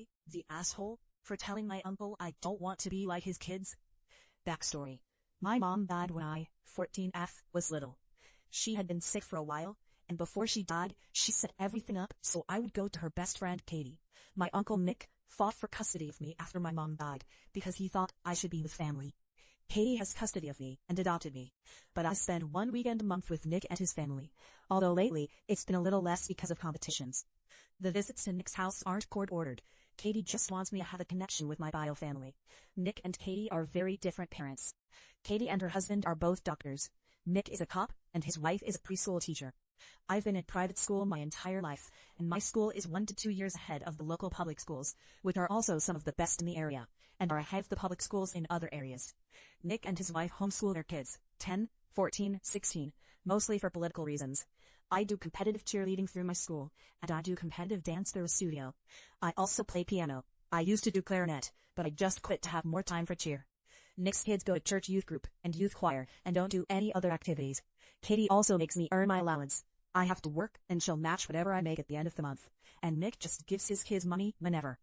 I, the asshole, for telling my uncle I don't want to be like his kids? Backstory. My mom died when I, 14F, was little. She had been sick for a while, and before she died, she set everything up so I would go to her best friend Katie. My uncle Nick fought for custody of me after my mom died because he thought I should be with family. Katie has custody of me and adopted me, but I spend one weekend a month with Nick and his family, although lately it's been a little less because of competitions. The visits to Nick's house aren't court-ordered. Katie just wants me to have a connection with my bio family. Nick and Katie are very different parents. Katie and her husband are both doctors. Nick is a cop, and his wife is a preschool teacher. I've been at private school my entire life, and my school is 1 to 2 years ahead of the local public schools, which are also some of the best in the area, and are ahead of the public schools in other areas. Nick and his wife homeschool their kids, 10, 14, 16, mostly for political reasons. I do competitive cheerleading through my school, and I do competitive dance through a studio. I also play piano. I used to do clarinet, but I just quit to have more time for cheer. Nick's kids go to church youth group and youth choir and don't do any other activities. Katie also makes me earn my allowance. I have to work and she'll match whatever I make at the end of the month. And Nick just gives his kids money whenever.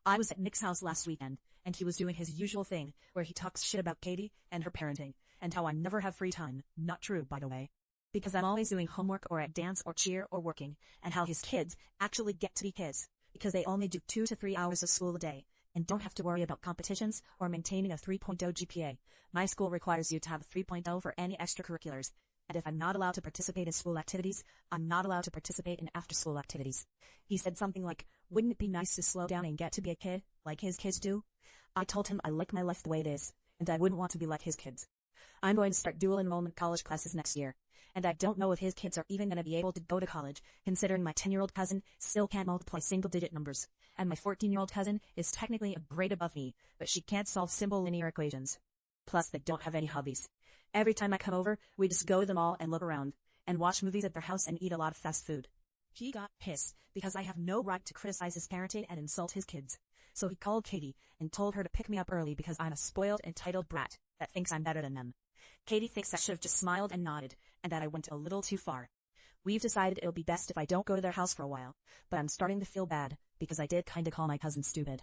I was at Nick's house last weekend, and he was doing his usual thing, where he talks shit about Katie and her parenting, and how I never have free time. Not true, by the way. Because I'm always doing homework or at dance or cheer or working, and how his kids actually get to be kids, because they only do 2 to 3 hours of school a day, and don't have to worry about competitions or maintaining a 3.0 GPA. My school requires you to have a 3.0 for any extracurriculars, and if I'm not allowed to participate in school activities, I'm not allowed to participate in after-school activities. He said something like, wouldn't it be nice to slow down and get to be a kid, like his kids do? I told him I like my life the way it is, and I wouldn't want to be like his kids. I'm going to start dual enrollment college classes next year, and I don't know if his kids are even going to be able to go to college, considering my 10-year-old cousin still can't multiply single-digit numbers, and my 14-year-old cousin is technically a grade above me, but she can't solve simple linear equations. Plus, they don't have any hobbies. Every time I come over, we just go to the mall and look around, and watch movies at their house and eat a lot of fast food. He got pissed because I have no right to criticize his parenting and insult his kids. So he called Katie and told her to pick me up early because I'm a spoiled, entitled brat that thinks I'm better than them. Katie thinks I should have just smiled and nodded, and that I went a little too far. We've decided it'll be best if I don't go to their house for a while, but I'm starting to feel bad because I did kinda call my cousin stupid.